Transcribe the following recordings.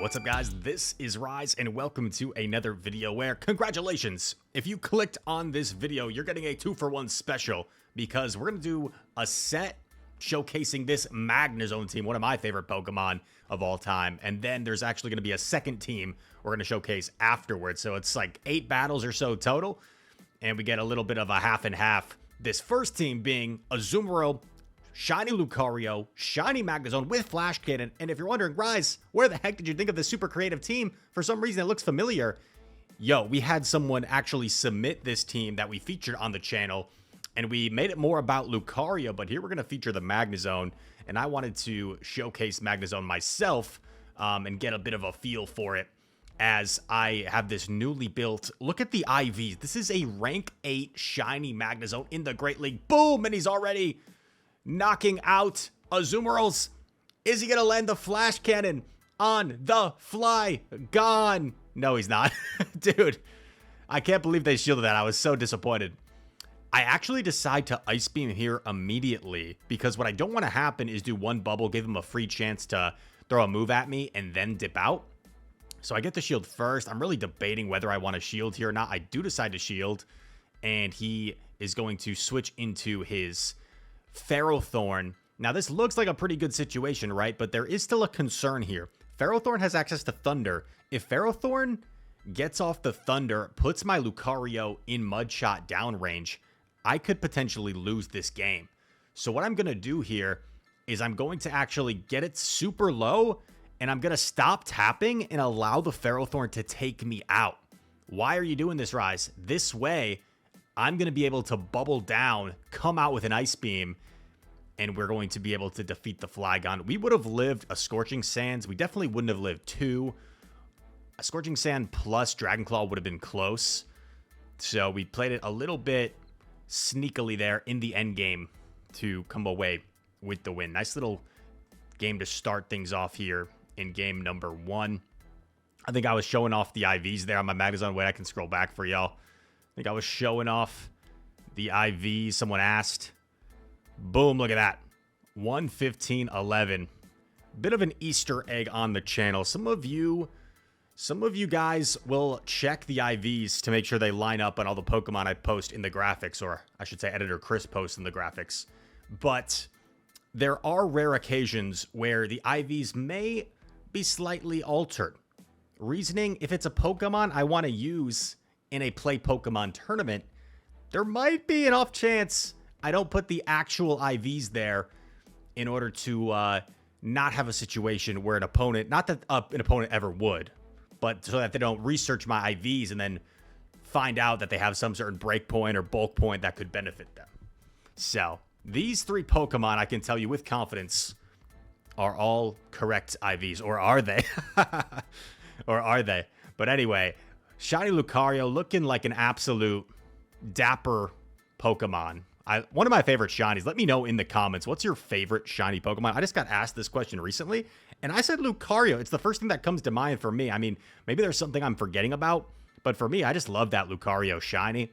What's up, guys? This is Rise, and welcome to another video where, congratulations, if you clicked on this video, you're getting a 2-for-1 special, because we're going to do a set showcasing this Magnezone team, one of my favorite Pokemon of all time, and then there's actually going to be a second team we're going to showcase afterwards, so it's like 8 battles or so total, and we get a little bit of a half and half. This first team being Azumarill, Shiny Lucario, Shiny Magnezone with Flash Cannon. And if you're wondering, Rise, where the heck did you think of this super creative team? For some reason, it looks familiar. Yo, we had someone actually submit this team that we featured on the channel, and we made it more about Lucario, but here we're going to feature the Magnezone, and I wanted to showcase Magnezone myself and get a bit of a feel for it as I have this newly built, look at the IVs. This is a rank 8 Shiny Magnezone in the Great League. Boom, and he's already knocking out Azumarills. Is he going to land the Flash Cannon on the fly? Gone. No, he's not. Dude, I can't believe they shielded that. I was so disappointed. I actually decide to Ice Beam here immediately because what I don't want to happen is do one bubble, give him a free chance to throw a move at me, and then dip out. So I get the shield first. I'm really debating whether I want to shield here or not. I do decide to shield, and he is going to switch into his Ferrothorn. Now, this looks like a pretty good situation, right? But there is still a concern here. Ferrothorn has access to Thunder. If Ferrothorn gets off the Thunder, puts my Lucario in Mudshot downrange, I could potentially lose this game. So what I'm going to do here is I'm going to actually get it super low, and I'm going to stop tapping and allow the Ferrothorn to take me out. Why are you doing this, Rise? This way, I'm going to be able to bubble down, come out with an Ice Beam, and we're going to be able to defeat the Flygon. We would have lived a Scorching Sands. We definitely wouldn't have lived 2. A Scorching Sand plus Dragon Claw would have been close. So we played it a little bit sneakily there in the end game to come away with the win. Nice little game to start things off here in game number 1. I think I was showing off the IVs there on my Magnezone. Wait, I can scroll back for y'all. I think I was showing off the IV. Someone asked. Boom, look at that. 115.11. Bit of an Easter egg on the channel. Some of you guys will check the IVs to make sure they line up on all the Pokemon I post in the graphics, or I should say editor Chris posts in the graphics. But there are rare occasions where the IVs may be slightly altered. Reasoning, if it's a Pokemon I want to use in a play Pokemon tournament, there might be an off chance I don't put the actual IVs there in order to not have a situation where an opponent, not that an opponent ever would, but so that they don't research my IVs and then find out that they have some certain break point or bulk point that could benefit them. So these 3 Pokemon, I can tell you with confidence, are all correct IVs. Or are they? Or are they? But anyway, Shiny Lucario looking like an absolute dapper Pokemon. One of my favorite shinies. Let me know in the comments, what's your favorite shiny Pokemon? I just got asked this question recently, and I said Lucario. It's the first thing that comes to mind for me. I mean, maybe there's something I'm forgetting about, but for me, I just love that Lucario shiny.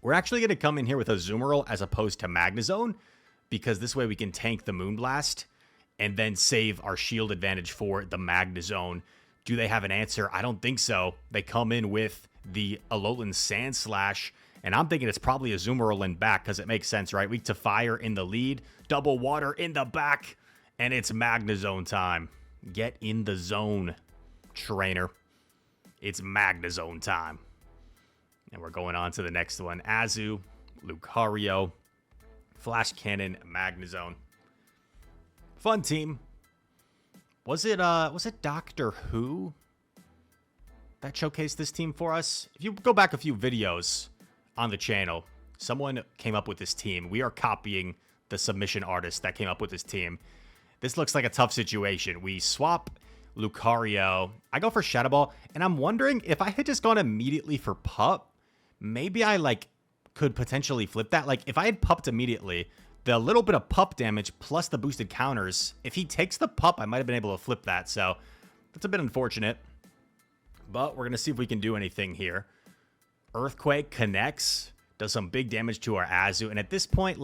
We're actually going to come in here with Azumarill as opposed to Magnezone, because this way we can tank the Moonblast and then save our shield advantage for the Magnezone. Do they have an answer? I don't think so. They come in with the Alolan Sand Slash, and I'm thinking it's probably Azumarill in back because it makes sense, right? Weak to fire in the lead, double water in the back, and it's Magnezone time. Get in the zone, trainer. It's Magnezone time. And we're going on to the next one. Azu, Lucario, Flash Cannon, Magnezone. Fun team. Was it Doctor Who that showcased this team for us? If you go back a few videos on the channel, someone came up with this team. We are copying the submission artist that came up with this team. This looks like a tough situation. We swap Lucario. I go for Shadow Ball, and I'm wondering if I had just gone immediately for Pup, maybe I could potentially flip that. Like if I had Pupped immediately, the little bit of Pup damage plus the boosted counters, if he takes the Pup, I might have been able to flip that. So that's a bit unfortunate, but we're going to see if we can do anything here. Earthquake connects, does some big damage to our Azu. And at this point,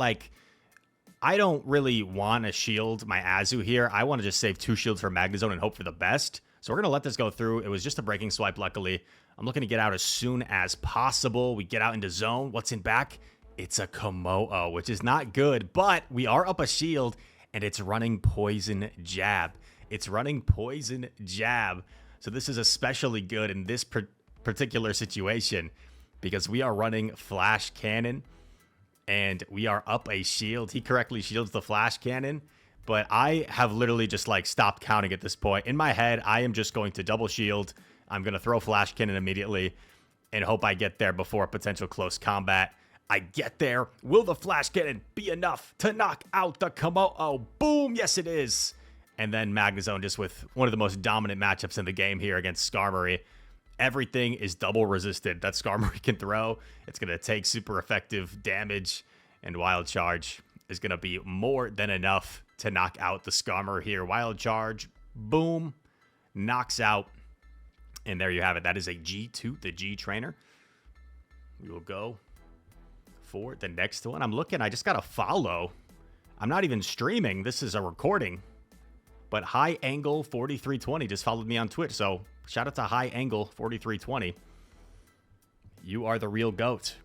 I don't really want to shield my Azu here. I want to just save 2 shields for Magnezone and hope for the best. So we're going to let this go through. It was just a breaking swipe, luckily. I'm looking to get out as soon as possible. We get out into zone. What's in back? It's a Komodo, which is not good, but we are up a shield, and it's running Poison Jab. It's running Poison Jab. So this is especially good in this particular situation because we are running Flash Cannon, and we are up a shield. He correctly shields the Flash Cannon, but I have literally just like stopped counting at this point. In my head, I am just going to double shield. I'm going to throw Flash Cannon immediately and hope I get there before a potential close combat. I get there. Will the Flash Cannon be enough to knock out the Komodo? Boom! Yes, it is. And then Magnezone just with one of the most dominant matchups in the game here against Skarmory. Everything is double resisted that Skarmory can throw. It's going to take super effective damage, and Wild Charge is going to be more than enough to knock out the Skarmory here. Wild Charge, boom, knocks out. And there you have it. That is a G2, the G trainer. We will go for the next one. I'm looking. I just got a follow. I'm not even streaming. This is a recording. But High Angle 4320 just followed me on Twitch. So shout out to High Angle 4320. You are the real GOAT.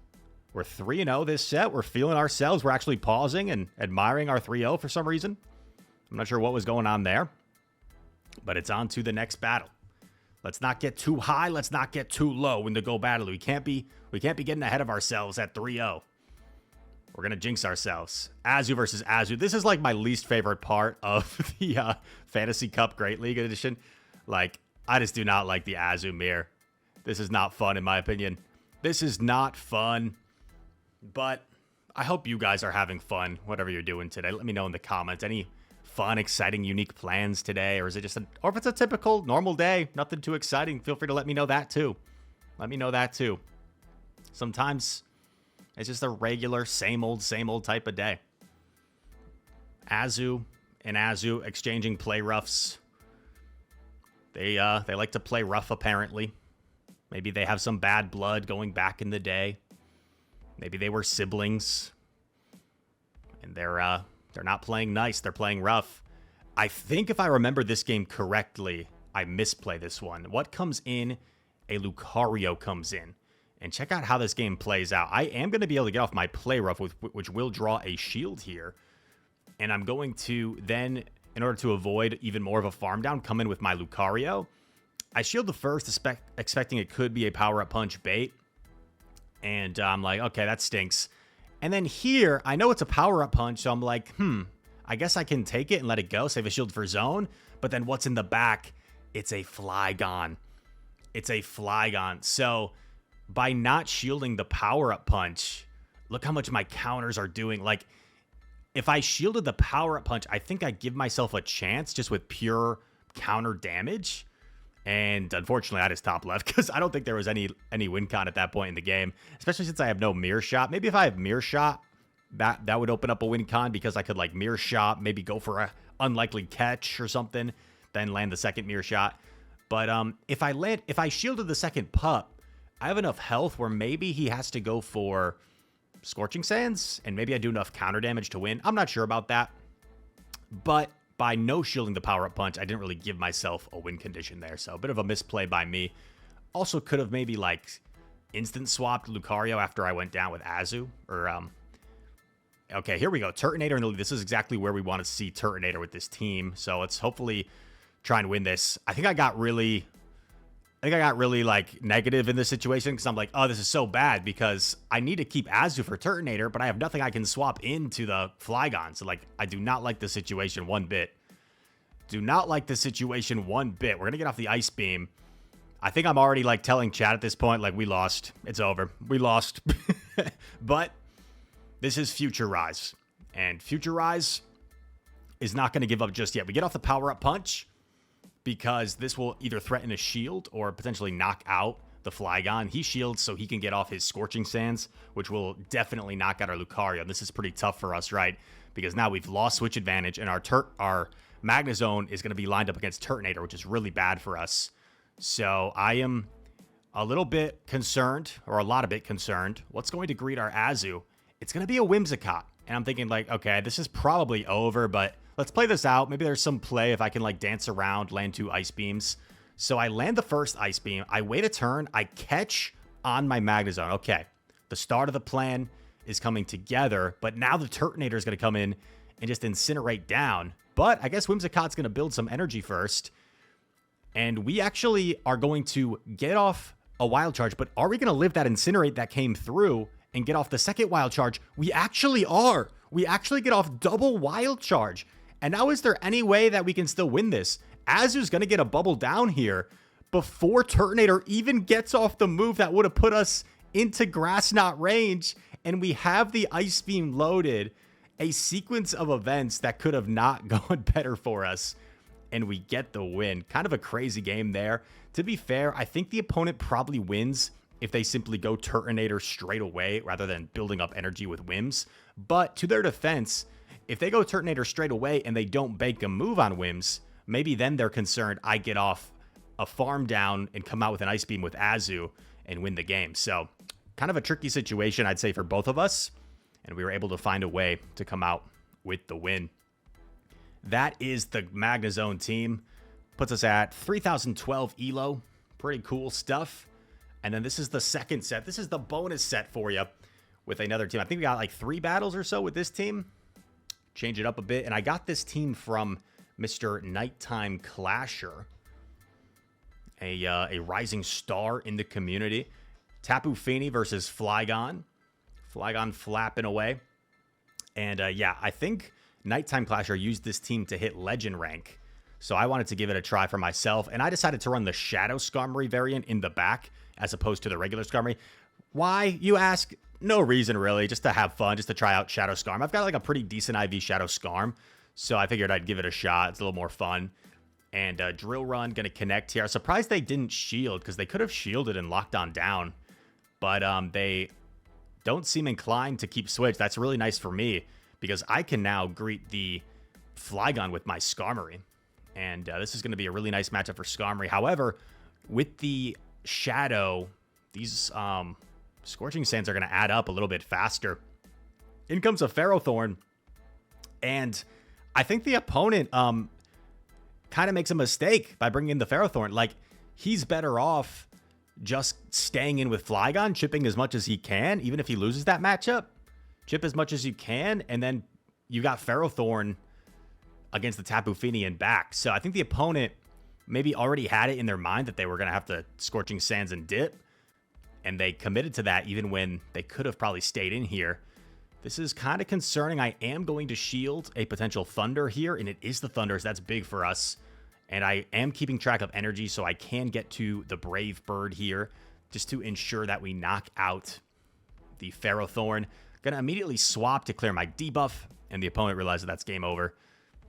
We're 3-0 this set. We're feeling ourselves. We're actually pausing and admiring our 3-0 for some reason. I'm not sure what was going on there. But it's on to the next battle. Let's not get too high. Let's not get too low in the go battle. We can't be getting ahead of ourselves at 3-0. We're going to jinx ourselves. Azu versus Azu. This is like my least favorite part of the Fantasy Cup Great League Edition. Like, I just do not like the Azu mirror. This is not fun in my opinion. This is not fun. But I hope you guys are having fun, whatever you're doing today. Let me know in the comments. Any fun, exciting, unique plans today? Or is it just or if it's a typical, normal day, nothing too exciting, feel free to let me know that too. Let me know that too. Sometimes it's just a regular, same old type of day. Azu and Azu exchanging play roughs. They like to play rough, apparently. Maybe they have some bad blood going back in the day. Maybe they were siblings. And they're not playing nice. They're playing rough. I think if I remember this game correctly, I misplay this one. What comes in? A Lucario comes in. And check out how this game plays out. I am going to be able to get off my play rough, which will draw a shield here. And I'm going to then, in order to avoid even more of a farm down, come in with my Lucario. I shield the first, expecting it could be a power-up punch bait. And I'm like, okay, that stinks. And then here, I know it's a power-up punch, so I'm like, I guess I can take it and let it go, save a shield for zone. But then what's in the back? It's a Flygon. It's a Flygon. So by not shielding the power-up punch, look how much my counters are doing. Like, if I shielded the power-up punch, I think I'd give myself a chance just with pure counter damage. And unfortunately, I just top left because I don't think there was any win con at that point in the game, especially since I have no mirror shot. Maybe if I have mirror shot, that would open up a win con because I could like mirror shot, maybe go for a unlikely catch or something, then land the second mirror shot. But if I shielded the second pup, I have enough health where maybe he has to go for Scorching Sands, and maybe I do enough counter damage to win. I'm not sure about that. But by no shielding the power-up punch, I didn't really give myself a win condition there. So a bit of a misplay by me. Also could have maybe like instant swapped Lucario after I went down with Azu. Or, okay, here we go. Turtonator in the lead. This is exactly where we want to see Turtonator with this team. So let's hopefully try and win this. I think I got really like negative in this situation because I'm like, oh, this is so bad because I need to keep Azu for Turtonator, but I have nothing I can swap into the Flygon. So like, I do not like the situation one bit. Do not like the situation one bit. We're going to get off the Ice Beam. I think I'm already like telling chat at this point, like we lost. It's over. We lost. But this is Future Rise. And Future Rise is not going to give up just yet. We get off the power-up punch, because this will either threaten a shield or potentially knock out the Flygon. He shields so he can get off his Scorching Sands, which will definitely knock out our Lucario. This is pretty tough for us, right? Because now we've lost switch advantage, and our Magnezone is going to be lined up against Turtonator, which is really bad for us. So I am a little bit concerned, or a lot of bit concerned. What's going to greet our Azu? It's going to be a Whimsicott. And I'm thinking like, okay, this is probably over, but let's play this out. Maybe there's some play if I can like dance around, land 2 Ice Beams. So I land the first Ice Beam. I wait a turn. I catch on my Magnezone. Okay, the start of the plan is coming together, but now the Turtonator is going to come in and just incinerate down. But I guess Whimsicott's going to build some energy first. And we actually are going to get off a Wild Charge, but are we going to live that Incinerate that came through and get off the second Wild Charge? We actually are. We actually get off double Wild Charge. And now is there any way that we can still win this? Azu's going to get a bubble down here before Turtonator even gets off the move that would have put us into Grass Knot range. And we have the Ice Beam loaded. A sequence of events that could have not gone better for us. And we get the win. Kind of a crazy game there. To be fair, I think the opponent probably wins if they simply go Turtonator straight away rather than building up energy with Whims. But to their defense, if they go Turtonator straight away and they don't bank a move on Whims, maybe then they're concerned I get off a farm down and come out with an Ice Beam with Azu and win the game. So kind of a tricky situation, I'd say, for both of us. And we were able to find a way to come out with the win. That is the Magnezone team. Puts us at 3012 elo. Pretty cool stuff. And then this is the second set. This is the bonus set for you with another team. I think we got like 3 battles or so with this team. Change it up a bit. And I got this team from Mr. Nighttime Clasher. A rising star in the community. Tapu Fini versus Flygon. Flygon flapping away. And yeah, I think Nighttime Clasher used this team to hit Legend rank. So I wanted to give it a try for myself. And I decided to run the Shadow Skarmory variant in the back as opposed to the regular Skarmory. Why, you ask? No reason, really. Just to have fun, just to try out Shadow Skarm. I've got like a pretty decent IV Shadow Skarm. So I figured I'd give it a shot. It's a little more fun. And Drill Run going to connect here. Surprised they didn't shield because they could have shielded and locked on down. But they don't seem inclined to keep switch. That's really nice for me because I can now greet the Flygon with my Skarmory. And this is going to be a really nice matchup for Skarmory. However, with the Shadow, these Scorching Sands are going to add up a little bit faster. In comes a Ferrothorn. And I think the opponent kind of makes a mistake by bringing in the Ferrothorn. Like, he's better off just staying in with Flygon, chipping as much as he can, even if he loses that matchup. Chip as much as you can, and then you got Ferrothorn against the Tapu Fini and back. So I think the opponent maybe already had it in their mind that they were going to have to Scorching Sands and dip, and they committed to that even when they could have probably stayed in here. This is kind of concerning. I am going to shield a potential Thunder here, and it is the Thunders. That's big for us. And I am keeping track of energy so I can get to the Brave Bird here just to ensure that we knock out the Ferrothorn. Going to immediately swap to clear my debuff, and the opponent realizes that's game over.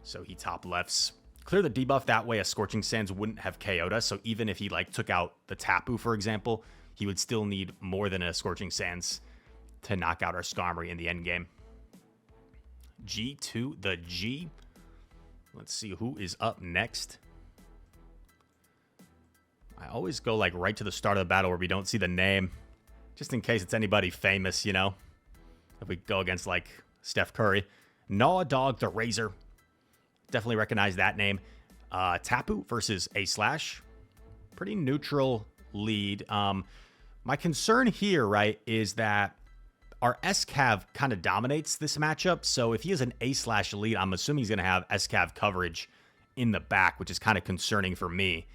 So he top lefts. Clear the debuff. That way a Scorching Sands wouldn't have KO'd us. So even if he like took out the Tapu, for example, he would still need more than a Scorching Sands to knock out our Skarmory in the end game. G to the G. Let's see who is up next. I always go like right to the start of the battle where we don't see the name, just in case it's anybody famous, you know. If we go against like Steph Curry. Gnaw Dog the Razor. Definitely recognize that name. Tapu versus A-Slash. Pretty neutral lead. My concern here, right, is that our S-Cav kind of dominates this matchup. So if he has an A-Slash lead, I'm assuming he's going to have S-Cav coverage in the back, which is kind of concerning for me.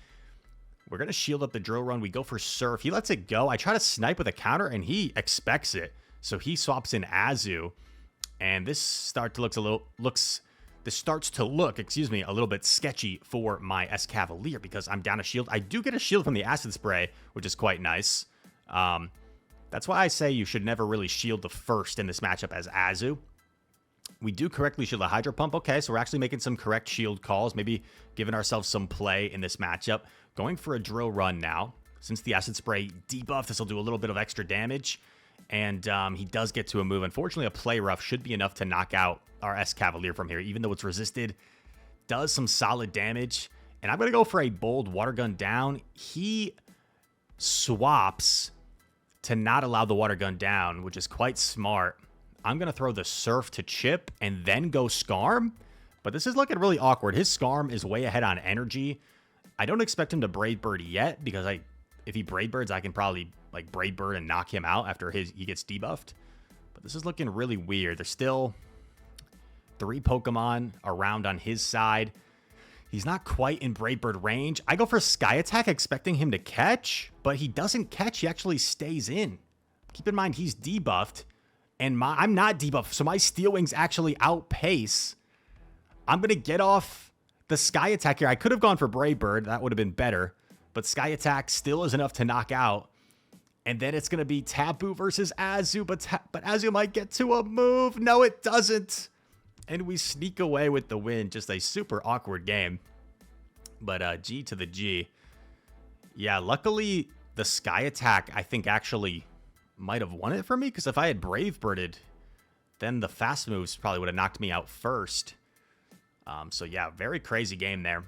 We're going to shield up the Drill Run. We go for Surf. He lets it go. I try to snipe with a counter, and he expects it. So he swaps in Azu. And this starts to look a little bit sketchy for my S-Cavalier because I'm down a shield. I do get a shield from the Acid Spray, which is quite nice. That's why I say you should never really shield the first in this matchup as Azu. We do correctly shield a Hydro Pump. Okay, so we're actually making some correct shield calls, maybe giving ourselves some play in this matchup. Going for a Drill Run now. Since the Acid Spray debuff, this will do a little bit of extra damage. And he does get to a move. Unfortunately, a Play Rough should be enough to knock out our S-Cavalier from here, even though it's resisted. Does some solid damage. And I'm going to go for a bold Water Gun down. He swaps to not allow the Water Gun down, which is quite smart. I'm going to throw the Surf to chip and then go Skarm. But this is looking really awkward. His Skarm is way ahead on energy. I don't expect him to Brave Bird yet because if he Brave Birds, I can probably like Brave Bird and knock him out after he gets debuffed. But this is looking really weird. There's still 3 Pokemon around on his side. He's not quite in Brave Bird range. I go for Sky Attack expecting him to catch, but he doesn't catch. He actually stays in. Keep in mind, he's debuffed, and I'm not debuffed, so my Steel Wings actually outpace. I'm going to get off the Sky Attack here. I could have gone for Brave Bird. That would have been better, but Sky Attack still is enough to knock out. And then it's going to be Tapu versus Azu, but Azu might get to a move. No, it doesn't. And we sneak away with the win. Just a super awkward game. But G to the G. Yeah, luckily the Sky Attack, I think, actually might have won it for me. Because if I had Brave Birded, then the fast moves probably would have knocked me out first. So yeah, very crazy game there.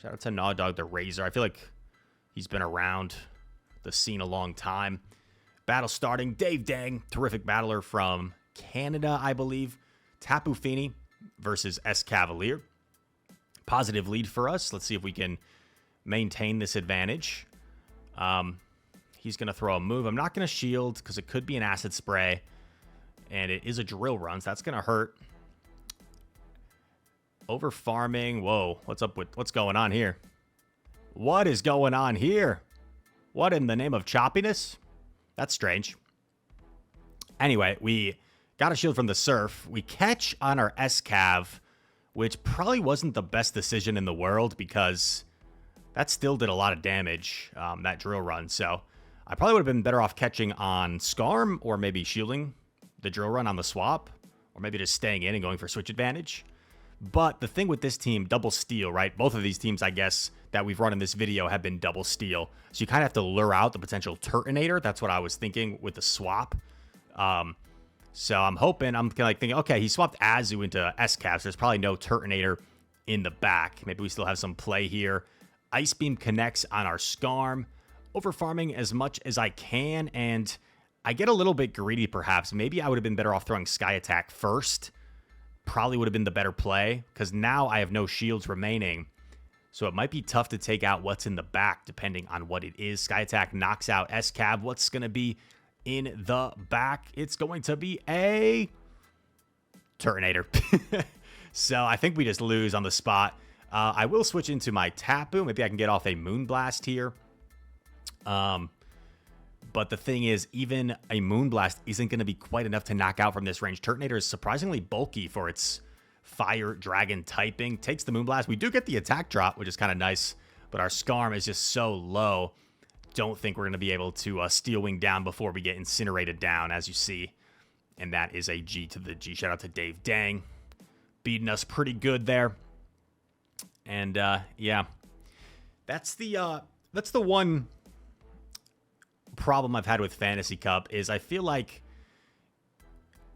Shout out to Gnawdog the Razor. I feel like he's been around the scene a long time. Battle starting. Dave Dang, terrific battler from Canada, I believe. Tapu Fini versus S Cavalier. Positive lead for us. Let's see if we can maintain this advantage. He's going to throw a move. I'm not going to shield because it could be an acid spray. And it is a drill run, so that's going to hurt. Over farming. Whoa, what's going on here? What is going on here? What in the name of choppiness? That's strange. Anyway, we got a shield from the Surf. We catch on our S-Cav, which probably wasn't the best decision in the world because that still did a lot of damage, that drill run. So I probably would have been better off catching on Skarm or maybe shielding the drill run on the swap or maybe just staying in and going for switch advantage. But the thing with this team, double steal, right? Both of these teams, I guess, that we've run in this video have been double steal. So you kind of have to lure out the potential Turtonator. That's what I was thinking with the swap. So I'm hoping, I'm kind of like thinking, okay, he swapped Azu into S-Cav, so there's probably no Turtonator in the back. Maybe we still have some play here. Ice Beam connects on our Skarm. Over farming as much as I can, and I get a little bit greedy perhaps. Maybe I would have been better off throwing Sky Attack first. Probably would have been the better play, because now I have no shields remaining. So it might be tough to take out what's in the back, depending on what it is. Sky Attack knocks out S-Cav. What's going to be in the back? It's going to be a Turtonator. So I think we just lose on the spot. I will switch into my Tapu. Maybe I can get off a Moonblast here. But the thing is, even a Moonblast isn't going to be quite enough to knock out from this range. Turtonator is surprisingly bulky for its Fire Dragon typing. Takes the Moonblast. We do get the attack drop, which is kind of nice. But our Skarm is just so low. Don't think we're going to be able to Steel Wing down before we get incinerated down, as you see. And that is a G to the G. Shout out to Dave Dang. Beating us pretty good there. And, yeah. That's the one problem I've had with Fantasy Cup is I feel like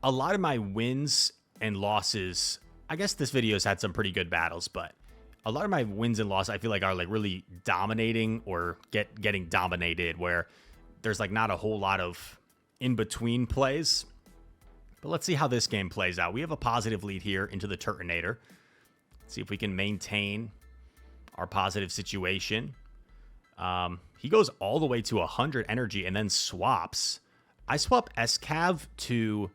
a lot of my wins and losses, I guess this video's had some pretty good battles, but a lot of my wins and losses I feel like are like really dominating or getting dominated, where there's like not a whole lot of in-between plays. But let's see how this game plays out. We have a positive lead here into the Turtonator. See if we can maintain our positive situation. He goes all the way to 100 energy and then swaps. I swap S-Cav to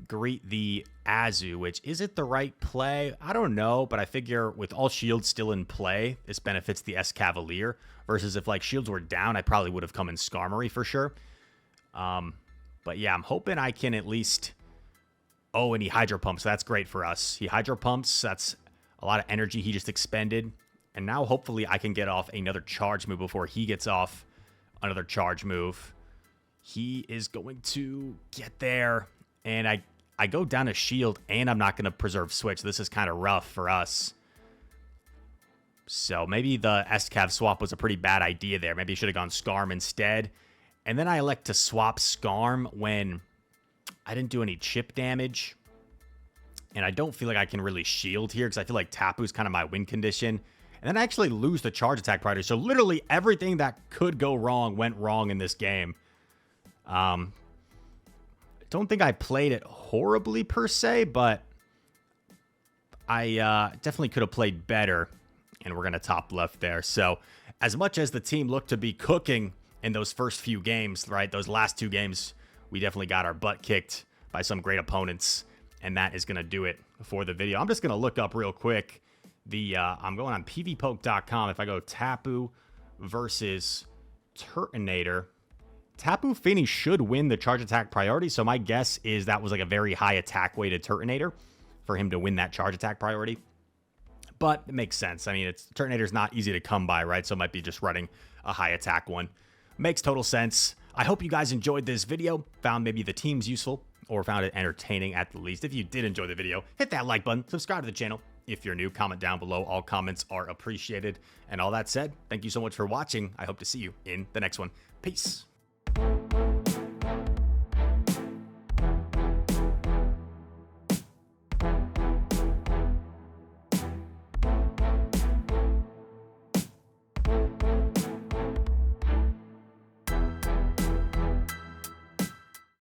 greet the Azu, which isn't the right play. I don't know, but I figure with all shields still in play, this benefits the S-Cavalier. Versus if like shields were down, I probably would have come in Skarmory for sure. But yeah, I'm hoping I can at least... Oh, and he Hydro Pumps. So that's great for us. He Hydro Pumps. That's a lot of energy he just expended. And now hopefully I can get off another charge move before he gets off another charge move. He is going to get there. And I go down a shield and I'm not going to preserve switch. This is kind of rough for us. So maybe the S-Cav swap was a pretty bad idea there. Maybe I should have gone Skarm instead. And then I elect to swap Skarm when I didn't do any chip damage. And I don't feel like I can really shield here because I feel like Tapu's kind of my win condition. And then I actually lose the charge attack priority. So literally everything that could go wrong went wrong in this game. I don't think I played it horribly per se, but I definitely could have played better and we're going to top left there. So as much as the team looked to be cooking in those first few games, right, those last 2 games, we definitely got our butt kicked by some great opponents, and that is going to do it for the video. I'm just going to look up real quick. I'm going on pvpoke.com. If I go Tapu versus Turtonator, Tapu Fini should win the charge attack priority, so my guess is that was like a very high attack weighted Turtonator for him to win that charge attack priority. But it makes sense. I mean, Turtonator's not easy to come by, right? So it might be just running a high attack one. Makes total sense. I hope you guys enjoyed this video, found maybe the teams useful, or found it entertaining at the least. If you did enjoy the video, hit that like button, subscribe to the channel. If you're new, comment down below. All comments are appreciated. And all that said, thank you so much for watching. I hope to see you in the next one. Peace.